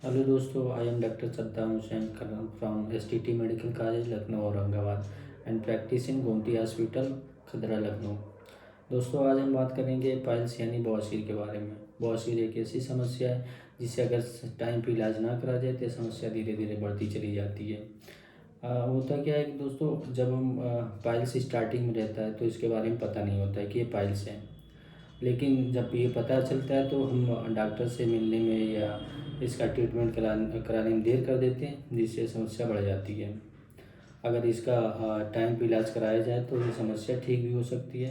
Hello दोस्तों, I am doctor Saddam Hussain from STT medical college Lucknow Aurangabad and practice in Gomti hospital Khadra Lucknow. दोस्तों, आज हम बात करेंगे पाइल्स यानी बवासीर के बारे में। बवासीर एक ऐसी समस्या है जिसे अगर टाइम पे इलाज ना करा जाए तो समस्या धीरे धीरे बढ़ती चली जाती है। होता क्या है कि दोस्तों, जब हम पाइल्स स्टार्टिंग में रहता है तो इसके बारे में पता नहीं होता है कि ये पाइल्स है। लेकिन जब ये पता चलता है तो हम डॉक्टर से मिलने में या इसका ट्रीटमेंट कराने में देर कर देते हैं, जिससे समस्या बढ़ जाती है। अगर इसका टाइम पे इलाज कराया जाए तो ये समस्या ठीक भी हो सकती है।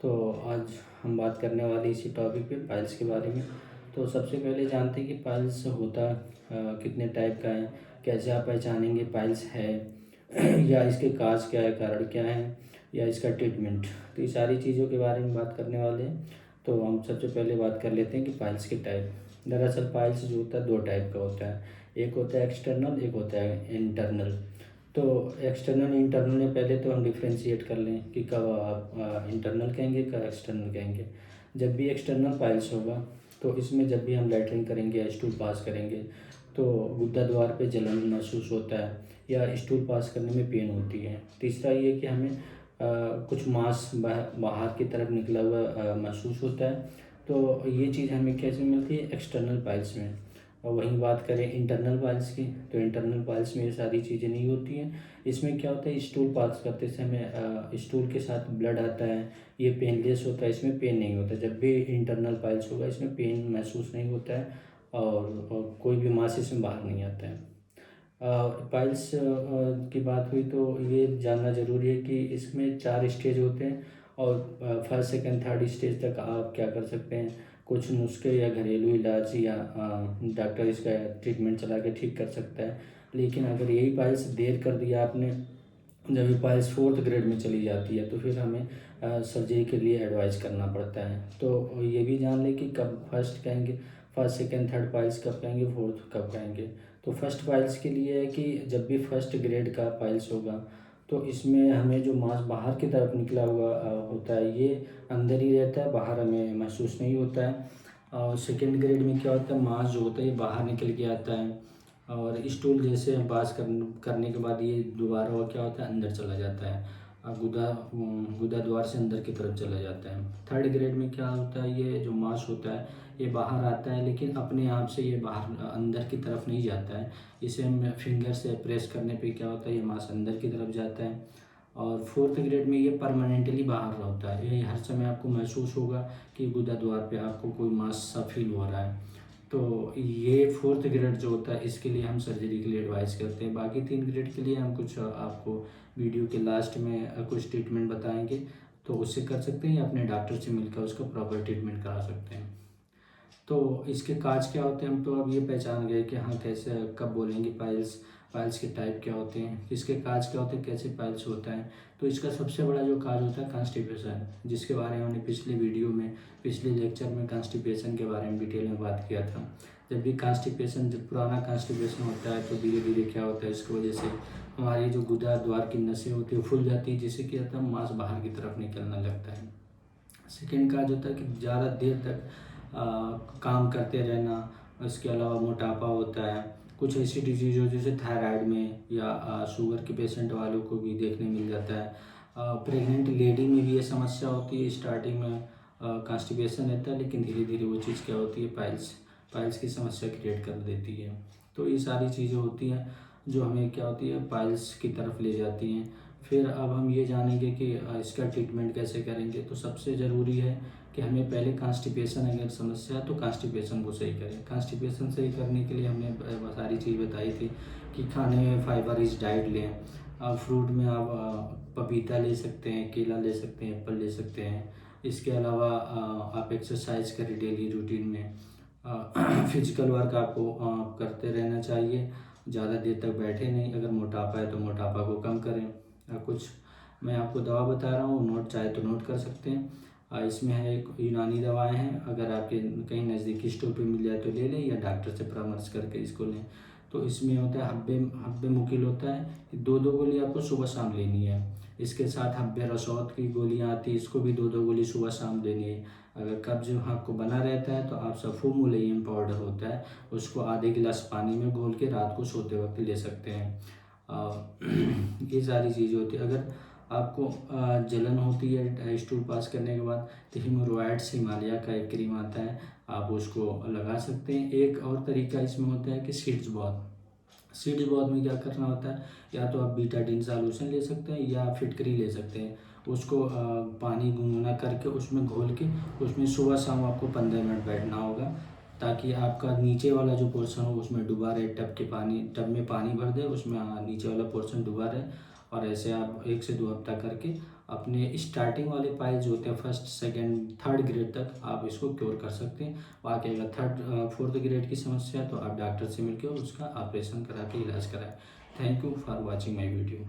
तो आज हम बात करने वाले इसी टॉपिक पे पाइल्स के बारे में। तो सबसे पहले जानते हैं कि पाइल्स होता कितने टाइप का है, कैसे आप पहचानेंगे पाइल्स है या इसके काज क्या है, कारण क्या है, या इसका ट्रीटमेंट। तो ये सारी चीज़ों के बारे में बात करने वाले हैं। तो हम सबसे पहले बात कर लेते हैं कि पाइल्स के टाइप। दरअसल पाइल्स जो होता है दो टाइप का होता है, एक होता है एक्सटर्नल, एक होता है इंटरनल। तो एक्सटर्नल इंटरनल में पहले तो हम डिफ्रेंशिएट कर लें कि कब आप इंटरनल कहेंगे, कब एक्सटर्नल कहेंगे। जब भी एक्सटर्नल पाइल्स होगा तो इसमें जब भी हम लैट्रिन करेंगे या स्टूल पास करेंगे तो गुद्दा द्वार पे जलन महसूस होता है या स्टूल पास करने में पेन होती है। तीसरा ये कि हमें कुछ मांस बाहर की तरफ निकला हुआ महसूस होता है। तो ये चीज़ हमें कैसे मिलती है, एक्सटर्नल पाइल्स में। और वहीं बात करें इंटरनल पाइल्स की, तो इंटरनल पाइल्स में ये सारी चीज़ें नहीं होती हैं। इसमें क्या होता है, स्टूल पास करते समय स्टूल के साथ ब्लड आता है, ये पेनलेस होता है, इसमें पेन नहीं होता। जब भी इंटरनल पाइल्स होगा इसमें पेन महसूस नहीं होता है और कोई भी मांस इसमें बाहर नहीं आता है। पाइल्स की बात हुई तो ये जानना ज़रूरी है कि इसमें 4 स्टेज होते हैं और फर्स्ट सेकंड थर्ड स्टेज तक आप क्या कर सकते हैं, कुछ नुस्खे या घरेलू इलाज या डॉक्टर इसका ट्रीटमेंट चला के ठीक कर सकता है। लेकिन अगर यही पाइल्स देर कर दिया आपने, जब ये पाइल्स फोर्थ ग्रेड में चली जाती है तो फिर हमें सर्जरी के लिए एडवाइस करना पड़ता है। तो ये भी जान लें कि कब फर्स्ट कहेंगे, फर्स्ट सेकंड थर्ड पाइल्स कब कहेंगे, फोर्थ कब कहेंगे। तो फर्स्ट पाइल्स के लिए है कि जब भी फर्स्ट ग्रेड का पाइल्स होगा तो इसमें हमें जो मांस बाहर की तरफ निकला हुआ होता है ये अंदर ही रहता है, बाहर हमें महसूस नहीं होता है। और सेकेंड ग्रेड में क्या होता है, मांस जो होता है ये बाहर निकल के आता है और स्टूल जैसे हम पास करने के बाद ये दोबारा वो क्या होता है, अंदर चला जाता है। गुदा द्वार से अंदर की तरफ चला जाता है। थर्ड ग्रेड में क्या होता है, ये जो मांस होता है ये बाहर आता है लेकिन अपने आप से ये बाहर अंदर की तरफ नहीं जाता है। इसे हम फिंगर से प्रेस करने पे क्या होता है, ये मांस अंदर की तरफ जाता है। और फोर्थ ग्रेड में ये परमानेंटली बाहर होता है, ये हर समय आपको महसूस होगा कि गुदा द्वार पे आपको कोई मांस सा फील हो रहा है। तो ये फोर्थ ग्रेड जो होता है इसके लिए हम सर्जरी के लिए एडवाइस करते हैं। बाकी 3 ग्रेड के लिए हम कुछ आपको वीडियो के लास्ट में कुछ ट्रीटमेंट बताएंगे, तो उससे कर सकते हैं या अपने डॉक्टर से मिलकर उसका प्रॉपर ट्रीटमेंट करा सकते हैं। तो इसके काज क्या होते हैं, हम तो अब ये पहचान गए कि हाँ कैसे कब बोलेंगे पाइल्स, पाइल्स के टाइप क्या होते हैं, इसके काज क्या होते हैं, कैसे पाइल्स होता है। तो इसका सबसे बड़ा जो काज होता है कॉन्स्टिपेशन, जिसके बारे में हमने पिछले वीडियो में, पिछले लेक्चर में कॉन्स्टिपेशन के बारे में डिटेल में बात किया था। जब भी कॉन्स्टिपेशन, जब पुराना कॉन्स्टिपेशन होता है तो धीरे धीरे क्या होता है, इसकी वजह से हमारी जो गुदा द्वार की नसें होती है फूल जाती है, जिससे क्या होता है, मांस बाहर की तरफ निकलने लगता है। सेकेंड काज होता है कि ज़्यादा देर तक काम करते रहना। इसके अलावा मोटापा होता है। कुछ ऐसी डिजीज़ हो जैसे थायराइड में या शुगर के पेशेंट वालों को भी देखने मिल जाता है। प्रेग्नेंट लेडी में भी ये समस्या होती है, स्टार्टिंग में कॉन्स्टिपेशन रहता है लेकिन धीरे धीरे वो चीज़ क्या होती है, पाइल्स पाइल्स की समस्या क्रिएट कर देती है। तो ये सारी चीज़ें होती हैं जो हमें क्या होती है, पाइल्स की तरफ ले जाती हैं। फिर अब हम ये जानेंगे कि इसका ट्रीटमेंट कैसे करेंगे। तो सबसे ज़रूरी है कि हमें पहले कॉन्स्टिपेशन अगर समस्या है तो कॉन्स्टिपेशन को सही करें। कॉन्स्टिपेशन सही करने के लिए हमने सारी चीज़ बताई थी कि खाने में फाइबर रिच डाइट लें। फ्रूट में आप पपीता ले सकते हैं, केला ले सकते हैं, एप्पल ले सकते हैं। इसके अलावा आप एक्सरसाइज करें डेली रूटीन में। फिजिकल वर्क आपको करते रहना चाहिए, ज़्यादा देर तक बैठे नहीं। अगर मोटापा है तो मोटापा को कम करें। कुछ मैं आपको दवा बता रहा हूँ, नोट चाहे तो नोट कर सकते हैं। इसमें है एक यूनानी दवाएं हैं, अगर आपके कहीं नज़दीकी स्टोर पे मिल जाए तो ले लें या डॉक्टर से परामर्श करके इसको लें। तो इसमें होता है हब्बे हब्बे मुकिल होता है, 2-2 गोली आपको सुबह शाम लेनी है। इसके साथ हब्बे रसौत की गोलियां आती है, इसको भी 2-2 गोली सुबह शाम लेनी है। अगर कब्ज आपको बना रहता है तो आप सफूमुलियम पाउडर होता है, उसको आधे गिलास पानी में घोल के रात को सोते वक्त ले सकते हैं। ये सारी चीज़ें होती है। अगर आपको जलन होती है स्टूल पास करने के बाद, तो हीमोरॉइड्स हिमालय का एक क्रीम आता है, आप उसको लगा सकते हैं। एक और तरीका इसमें होता है कि सीड्स बॉथ। सीड्स बॉथ में क्या करना होता है, या तो आप बीटाडीन सॉल्यूशन ले सकते हैं या फिटकरी ले सकते हैं। उसको पानी गुनगुना करके उसमें घोल के उसमें सुबह शाम आपको 15 मिनट बैठना होगा, ताकि आपका नीचे वाला जो पोर्शन हो उसमें डूबा रहे। टब में पानी भर दे, उसमें नीचे वाला पोर्शन डूबा रहे। और ऐसे आप 1 से 2 हफ्ता करके अपने स्टार्टिंग वाले पाइल्स होते हैं फर्स्ट सेकंड थर्ड ग्रेड तक आप इसको क्योर कर सकते हैं। बाकी अगर थर्ड फोर्थ ग्रेड की समस्या है तो आप डॉक्टर से मिलकर उसका ऑपरेशन करा के इलाज कराएं। Thank you for watching my video.